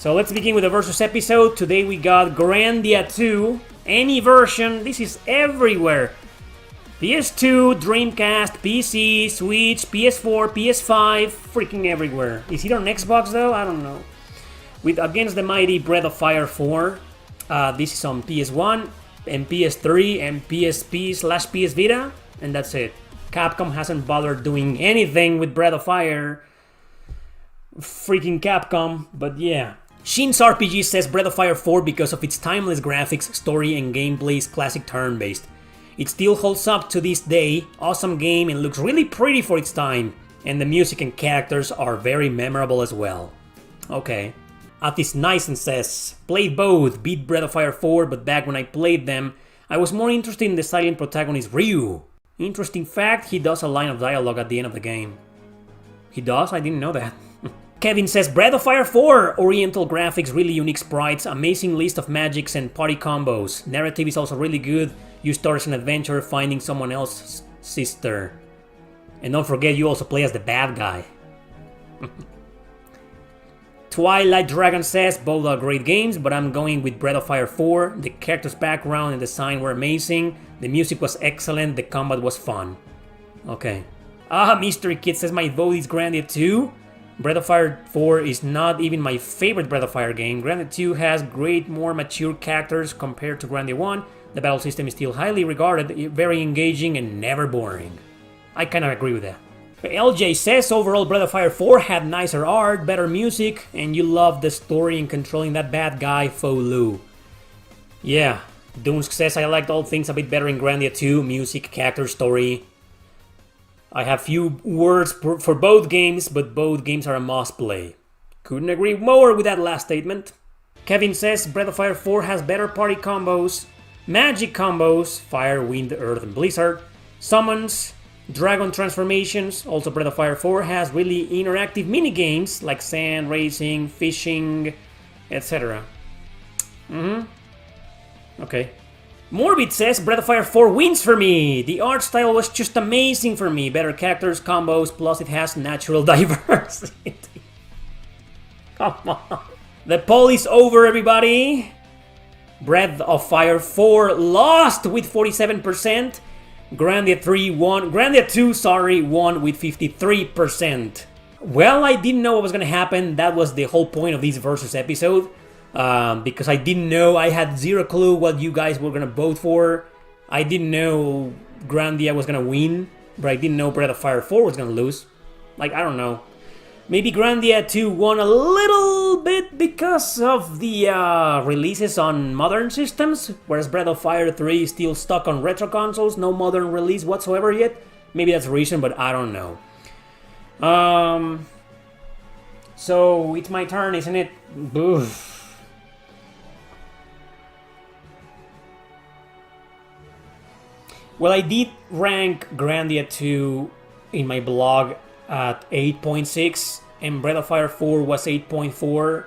So let's begin with the versus episode. Today we got Grandia 2, any version. This is everywhere. PS2, Dreamcast, PC, Switch, PS4, PS5, freaking everywhere. Is it on Xbox though? I don't know. With Against the Mighty Breath of Fire 4. This is on PS1 and PS3 and PSP/PS Vita, and that's it. Capcom hasn't bothered doing anything with Breath of Fire. Freaking Capcom, but yeah. Shin's RPG says Breath of Fire 4 because of its timeless graphics, story, and gameplay is classic turn-based. It still holds up to this day, awesome game and looks really pretty for its time, and the music and characters are very memorable as well. Okay. Atis Nysen says, played both, beat Breath of Fire 4, but back when I played them, I was more interested in the silent protagonist Ryu. Interesting fact, he does a line of dialogue at the end of the game. He does? I didn't know that. Kevin says, Breath of Fire 4! Oriental graphics, really unique sprites, amazing list of magics and party combos. Narrative is also really good. You start as an adventurer finding someone else's sister. And don't forget, you also play as the bad guy. Twilight Dragon says, both are great games, but I'm going with Breath of Fire 4. The character's background and design were amazing. The music was excellent. The combat was fun. Okay. Mystery Kid says, my vote is Grandia 2. Breath of Fire 4 is not even my favorite Breath of Fire game. Grandia 2 has great, more mature characters compared to Grandia 1. The battle system is still highly regarded, very engaging, and never boring. I kinda agree with that. LJ says, overall Breath of Fire 4 had nicer art, better music, and you love the story in controlling that bad guy, Fo Lu. Yeah, Dunsk says, I liked all things a bit better in Grandia 2, music, character, story. I have few words for both games, but both games are a must play. Couldn't agree more with that last statement. Kevin says, Breath of Fire 4 has better party combos, magic combos, fire, wind, earth, and blizzard, summons, dragon transformations. Also Breath of Fire 4 has really interactive minigames like sand racing, fishing, etc. Okay. Morbid says, Breath of Fire 4 wins for me! The art style was just amazing for me. Better characters, combos, plus it has natural diversity. Come on. The poll is over, everybody! Breath of Fire 4 lost with 47%. Grandia 3 won. Grandia 2, won with 53%. Well, I didn't know what was gonna happen. That was the whole point of this versus episode. Because I didn't know, I had zero clue what you guys were gonna vote for. I didn't know Grandia was gonna win, but I didn't know Breath of Fire 4 was gonna lose. Like, I don't know. Maybe Grandia 2 won a little bit because of the releases on modern systems, whereas Breath of Fire 3 is still stuck on retro consoles, no modern release whatsoever yet. Maybe that's the reason, but I don't know. So it's my turn, isn't it? Oof. Well, I did rank Grandia 2 in my blog at 8.6 and Breath of Fire 4 was 8.4.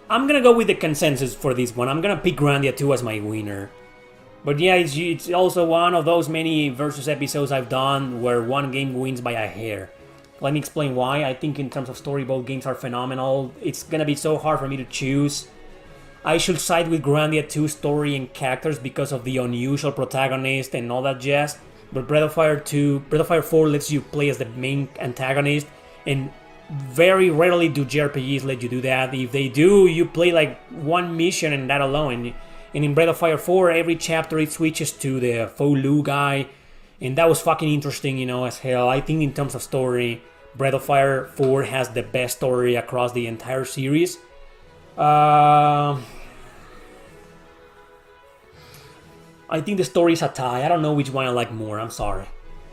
I'm gonna go with the consensus for this one. I'm gonna pick Grandia 2 as my winner. But yeah, it's also one of those many versus episodes I've done where one game wins by a hair. Let me explain why. I think in terms of story, both games are phenomenal. It's gonna be so hard for me to choose. I should side with Grandia 2 story and characters because of the unusual protagonist and all that jazz. But Breath of Fire 4 lets you play as the main antagonist, and very rarely do JRPGs let you do that. If they do, you play like one mission and that alone. And in Breath of Fire 4, every chapter it switches to the Fo Lu guy, and that was fucking interesting, you know, as hell. I think in terms of story, Breath of Fire 4 has the best story across the entire series. I think the story is a tie. I don't know which one I like more. I'm sorry.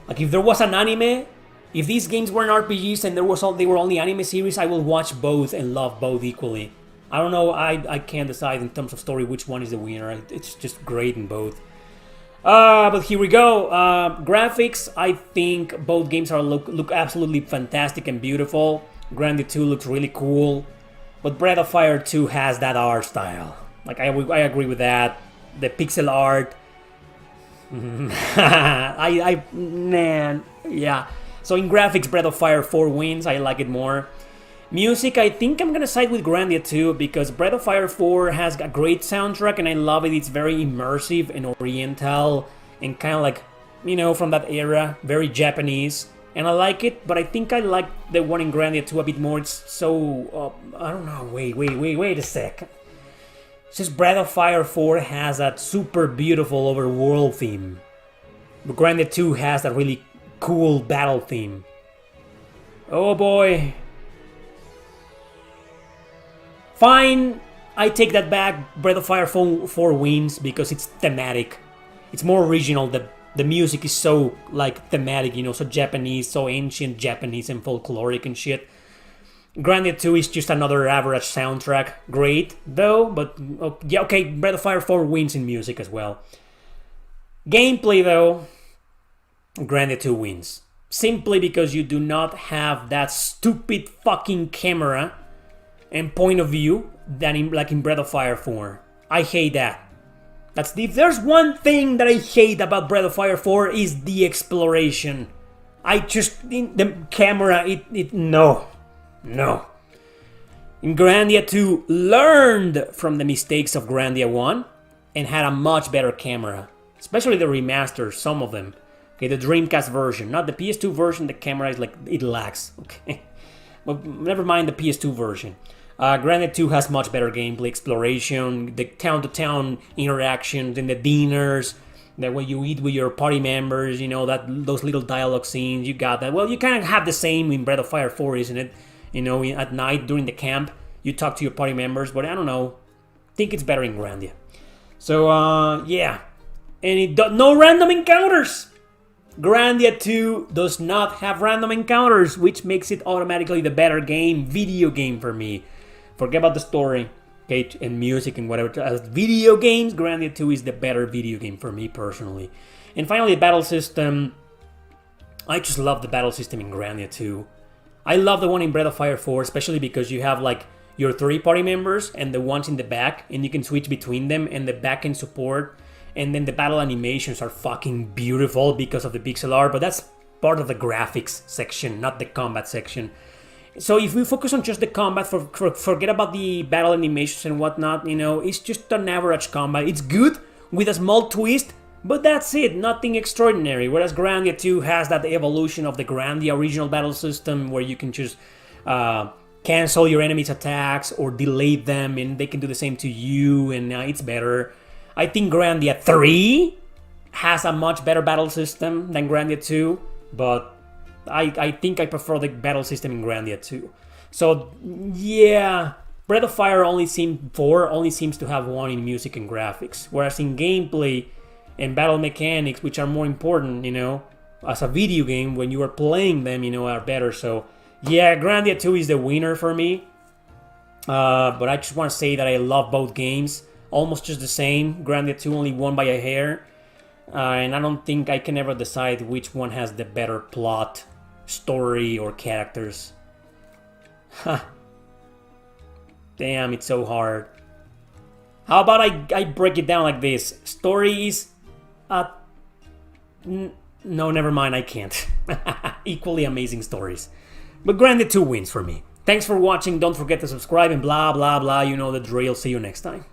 Like, if there was an anime, if these games weren't RPGs and they were only anime series, I will watch both and love both equally. I don't know. I can't decide in terms of story which one is the winner. It's just great in both. But here we go. Graphics, I think both games look absolutely fantastic and beautiful. Grandia 2 looks really cool. But Breath of Fire 2 has that art style. Like, I agree with that. The pixel art. Man, yeah. So in graphics, Breath of Fire 4 wins. I like it more. Music, I think I'm gonna side with Grandia 2 because Breath of Fire 4 has a great soundtrack and I love it. It's very immersive and oriental and kind of like, you know, from that era, very Japanese. And I like it, but I think I like the one in Grandia 2 a bit more. It's so, I don't know, wait a sec. It's just Breath of Fire 4 has that super beautiful overworld theme. But Grandia 2 has that really cool battle theme. Oh boy. Fine, I take that back. Breath of Fire 4 wins because it's thematic. It's more original. The music is so like thematic, you know, so Japanese, so ancient Japanese and folkloric and shit. Grandia 2 is just another average soundtrack. Great, though, but yeah, okay, Breath of Fire 4 wins in music as well. Gameplay, though, Grandia 2 wins. Simply because you do not have that stupid fucking camera and point of view than like in Breath of Fire 4. I hate that. If there's one thing that I hate about Breath of Fire 4 is the exploration. The camera, no. In Grandia 2 learned from the mistakes of Grandia 1 and had a much better camera. Especially the remaster, some of them. Okay, the Dreamcast version, not the PS2 version, the camera is like, it lags. Okay. But never mind the PS2 version. Grandia 2 has much better gameplay, exploration, the town-to-town interactions, and the dinners, that when you eat with your party members, you know, those little dialogue scenes, you got that. Well, you kind of have the same in Breath of Fire 4, isn't it? You know, at night during the camp, you talk to your party members, but I don't know. I think it's better in Grandia. So, yeah. And no random encounters! Grandia 2 does not have random encounters, which makes it automatically the better video game for me. Forget about the story, okay, and music and whatever. As video games, Grandia 2 is the better video game for me personally. And finally, the battle system. I just love the battle system in Grandia 2. I love the one in Breath of Fire 4, especially because you have like your 3 party members and the ones in the back, and you can switch between them, and the back can support. And then the battle animations are fucking beautiful because of the pixel art, but that's part of the graphics section, not the combat section. So if we focus on just the combat, forget about the battle animations and whatnot, you know, it's just an average combat. It's good with a small twist, but that's it, nothing extraordinary. Whereas Grandia 2 has that evolution of the Grandia original battle system where you can just cancel your enemy's attacks or delay them and they can do the same to you, and it's better. I think Grandia 3 has a much better battle system than Grandia 2, but I think I prefer the battle system in Grandia 2. So, yeah, Breath of Fire 4 only seems to have one in music and graphics, whereas in gameplay and battle mechanics, which are more important, you know, as a video game, when you are playing them, you know, are better. So, yeah, Grandia 2 is the winner for me. But I just want to say that I love both games. Almost just the same. Grandia 2 only won by a hair. And I don't think I can ever decide which one has the better plot, story, or characters. Huh. Damn, it's so hard. How about I break it down like this? Story is... no, never mind, I can't. Equally amazing stories. But Grandia 2 wins for me. Thanks for watching, don't forget to subscribe and blah blah blah, you know the drill. See you next time.